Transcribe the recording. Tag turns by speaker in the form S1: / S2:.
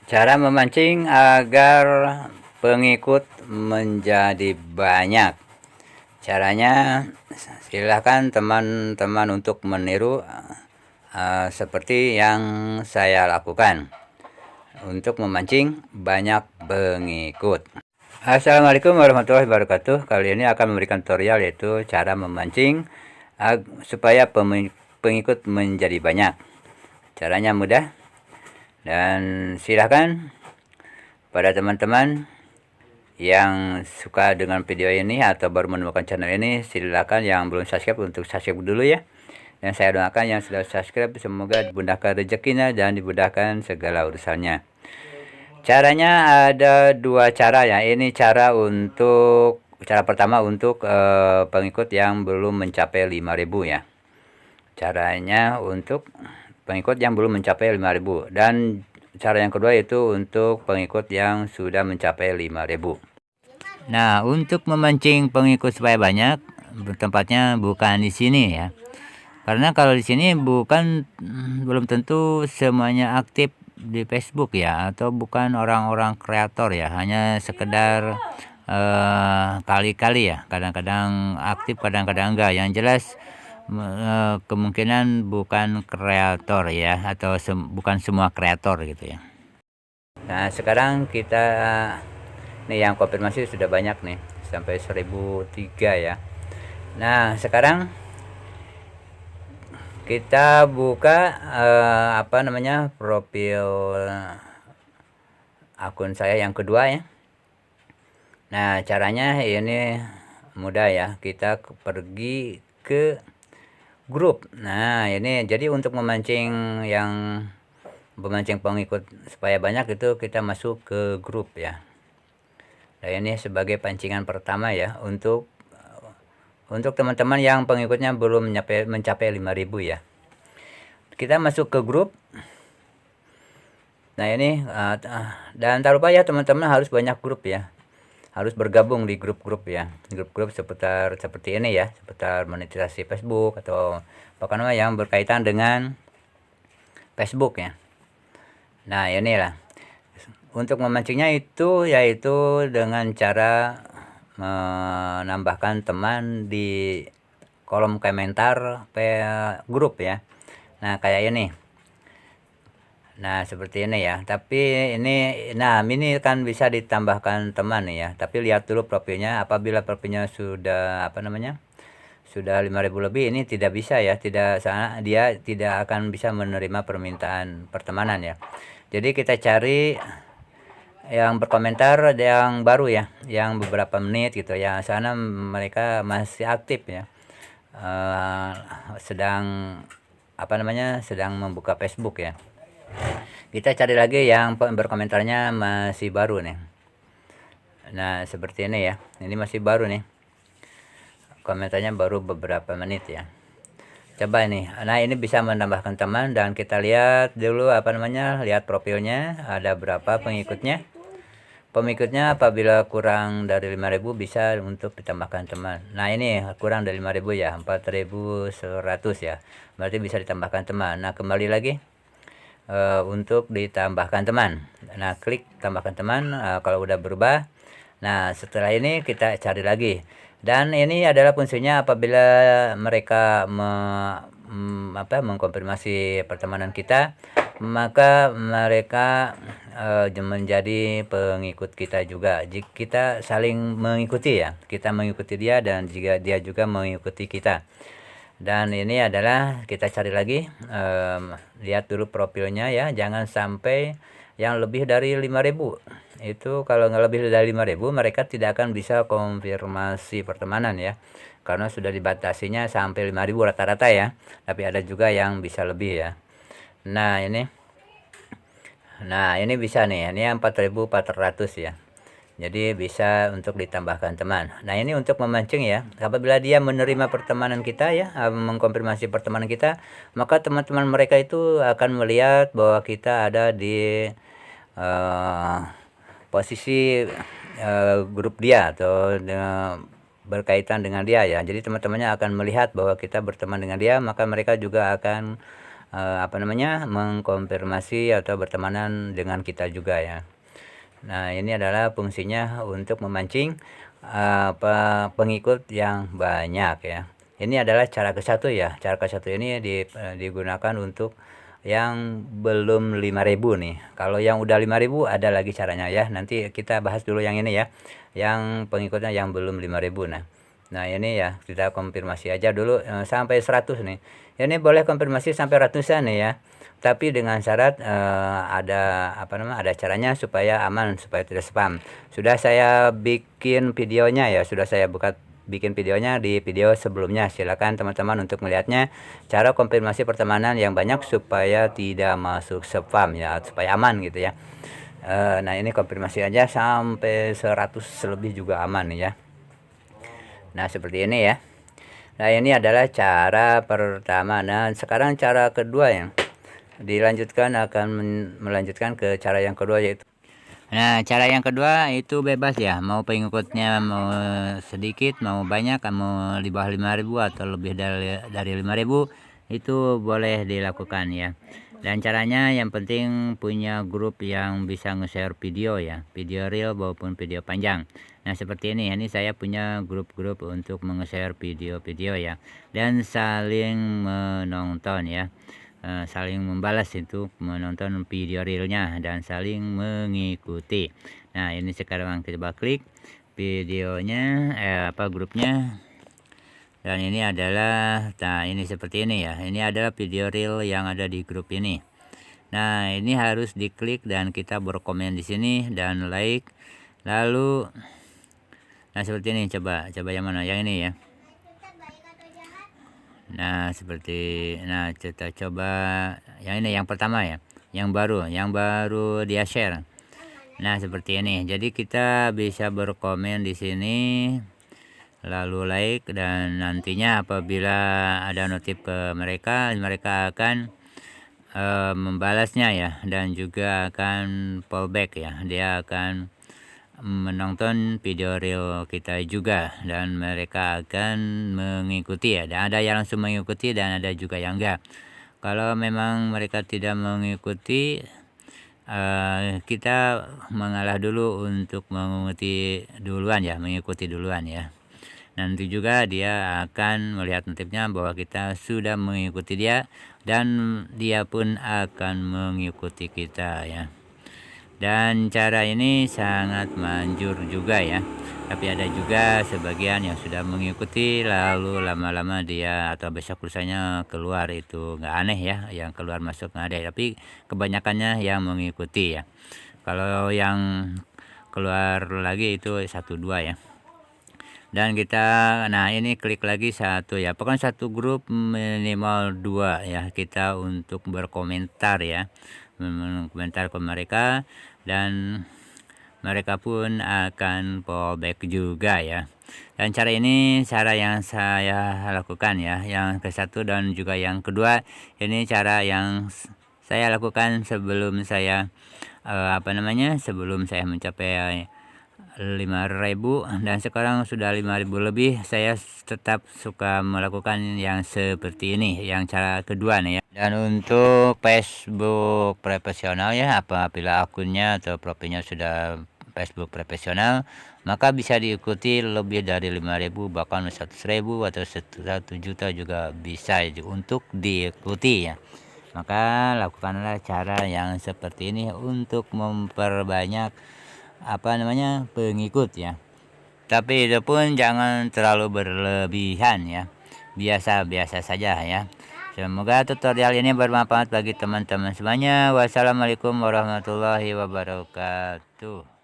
S1: Cara memancing agar pengikut menjadi banyak. Caranya silahkan teman-teman untuk meniru seperti yang saya lakukan untuk memancing banyak pengikut. Assalamualaikum warahmatullahi wabarakatuh. Kali ini akan memberikan tutorial yaitu cara memancing supaya pengikut menjadi banyak. Caranya mudah dan silahkan pada teman-teman yang suka dengan video ini atau baru menemukan channel ini, silakan yang belum subscribe untuk subscribe dulu ya. Dan saya doakan yang sudah subscribe semoga dimudahkan rezekinya dan dimudahkan segala urusannya. Caranya ada dua cara ya. Ini cara pertama untuk pengikut yang belum mencapai 5.000 ya. Caranya untuk pengikut yang belum mencapai 5.000, dan cara yang kedua itu untuk pengikut yang sudah mencapai 5.000. Nah, untuk memancing pengikut supaya banyak, tempatnya bukan di sini ya. Karena kalau di sini belum tentu semuanya aktif di Facebook ya, atau bukan orang-orang kreator ya, hanya sekedar kali-kali ya, kadang-kadang aktif kadang-kadang enggak. Yang jelas kemungkinan bukan kreator ya, atau bukan semua kreator gitu ya. Nah, sekarang kita nih yang konfirmasi sudah banyak nih, sampai 1.003 ya. Nah, sekarang kita buka profil akun saya yang kedua ya. Nah, caranya ini mudah ya. Kita pergi ke grup. Nah, ini jadi untuk memancing pengikut supaya banyak itu kita masuk ke grup ya. Nah, ini sebagai pancingan pertama ya untuk teman-teman yang pengikutnya belum mencapai 5.000 ya. Kita masuk ke grup. Nah, ini dan tak lupa ya teman-teman harus banyak grup ya. Harus bergabung di grup-grup ya. Grup-grup seperti ini ya, seputar monetisasi Facebook atau pokoknya yang berkaitan dengan Facebook ya. Nah, inilah. Untuk memancingnya itu yaitu dengan cara menambahkan teman di kolom komentar grup ya. Nah, kayak ini. Nah, seperti ini ya. Tapi ini kan bisa ditambahkan teman ya. Tapi lihat dulu profilnya. Apabila profilnya sudah sudah 5.000 lebih, ini tidak bisa ya. Dia tidak akan bisa menerima permintaan pertemanan ya. Jadi kita cari yang berkomentar yang baru ya, yang beberapa menit gitu ya. Sana mereka masih aktif ya. Sedang membuka Facebook ya. Kita cari lagi yang berkomentarnya masih baru nih. Nah, seperti ini ya. Ini masih baru nih. Komentarnya baru beberapa menit ya. Coba ini. Nah, ini bisa menambahkan teman dan kita lihat dulu lihat profilnya ada berapa pengikutnya. Pengikutnya apabila kurang dari 5.000 bisa untuk ditambahkan teman. Nah, ini kurang dari 5.000 ya, 4.100 ya. Berarti bisa ditambahkan teman. Nah, kembali lagi untuk ditambahkan teman. Nah, klik tambahkan teman kalau udah berubah. Nah, setelah ini kita cari lagi. Dan ini adalah fungsinya apabila mereka mengkonfirmasi pertemanan kita, maka mereka menjadi pengikut kita juga. Jika kita saling mengikuti ya, kita mengikuti dia dan jika dia juga mengikuti kita. Dan ini adalah kita cari lagi, lihat dulu profilnya ya, jangan sampai yang lebih dari 5.000. Itu kalau nggak lebih dari 5.000 mereka tidak akan bisa konfirmasi pertemanan ya, karena sudah dibatasinya sampai 5.000 rata-rata ya, tapi ada juga yang bisa lebih ya. Nah, ini bisa nih, ini 4.400 ya. Jadi bisa untuk ditambahkan teman. Nah, ini untuk memancing ya. Apabila dia menerima pertemanan kita ya, mengkonfirmasi pertemanan kita, maka teman-teman mereka itu akan melihat bahwa kita ada di posisi grup dia atau berkaitan dengan dia ya. Jadi teman-temannya akan melihat bahwa kita berteman dengan dia, maka mereka juga akan mengkonfirmasi atau bertemanan dengan kita juga ya. Nah, ini adalah fungsinya untuk memancing pengikut yang banyak ya. Ini adalah cara ke-1 ya. Cara ke-1 ini digunakan untuk yang belum 5.000 nih. Kalau yang udah 5.000 ada lagi caranya ya. Nanti kita bahas dulu yang ini ya. Yang pengikutnya yang belum 5.000. Nah, ini ya kita konfirmasi aja dulu sampai 100 nih. Ini boleh konfirmasi sampai ratusan nih ya. Tapi dengan syarat ada caranya supaya aman, supaya tidak spam. Sudah saya bikin videonya ya, bikin videonya di video sebelumnya. Silakan teman-teman untuk melihatnya, cara konfirmasi pertemanan yang banyak supaya tidak masuk spam ya, supaya aman gitu ya. Nah, ini konfirmasi aja sampai 100 lebih juga aman ya. Nah, seperti ini ya. Nah, ini adalah cara pertama. Nah, sekarang cara kedua yang akan melanjutkan ke cara yang kedua, yaitu cara yang kedua itu bebas ya, mau pengikutnya mau sedikit mau banyak, mau di bawah 5.000 atau lebih dari 5.000 itu boleh dilakukan ya. Dan caranya yang penting punya grup yang bisa nge-share video ya, video real maupun video panjang. Nah, seperti ini saya punya grup-grup untuk nge-share video-video ya, dan saling menonton ya. Saling membalas itu menonton video realnya dan saling mengikuti. Nah, ini sekarang kita klik videonya grupnya, dan ini adalah ini seperti ini ya. Ini adalah video real yang ada di grup ini. Nah, ini harus diklik dan kita berkomen di sini dan like. Lalu seperti ini, coba yang mana, yang ini ya. Nah, kita coba yang ini, yang pertama ya, yang baru dia share. Nah, seperti ini. Jadi kita bisa berkomen di sini, lalu like, dan nantinya apabila ada notif ke mereka akan membalasnya ya, dan juga akan fallback ya. Dia akan menonton video real kita juga, dan mereka akan mengikuti ya. Dan ada yang langsung mengikuti dan ada juga yang enggak. Kalau memang mereka tidak mengikuti, kita mengalah dulu untuk mengikuti duluan ya. Nanti juga dia akan melihat notifnya bahwa kita sudah mengikuti dia, dan dia pun akan mengikuti kita ya. Dan cara ini sangat manjur juga ya. Tapi ada juga sebagian yang sudah mengikuti lalu lama-lama dia atau besok lusanya keluar, itu nggak aneh ya, yang keluar masuk nggak ada. Tapi kebanyakannya yang mengikuti ya. Kalau yang keluar lagi itu 1-2 ya. Dan kita ini klik lagi satu ya, pokoknya satu grup minimal 2 ya, kita untuk berkomentar ya, komentar ke mereka, dan mereka pun akan fallback juga ya. Dan cara ini cara yang saya lakukan ya, yang ke-1 dan juga yang kedua. Ini cara yang saya lakukan sebelum saya sebelum saya mencapai 5.000, dan sekarang sudah 5.000 lebih. Saya tetap suka melakukan yang seperti ini, yang cara kedua nih ya. Dan untuk Facebook profesional ya, apabila akunnya atau profilnya sudah Facebook profesional, maka bisa diikuti lebih dari 5.000, bahkan 100.000 atau 1 juta juga bisa untuk diikuti ya. Maka lakukanlah cara yang seperti ini untuk memperbanyak pengikut ya. Tapi itu pun jangan terlalu berlebihan ya, biasa-biasa saja ya. Semoga tutorial ini bermanfaat bagi teman-teman semuanya. Wassalamualaikum warahmatullahi wabarakatuh.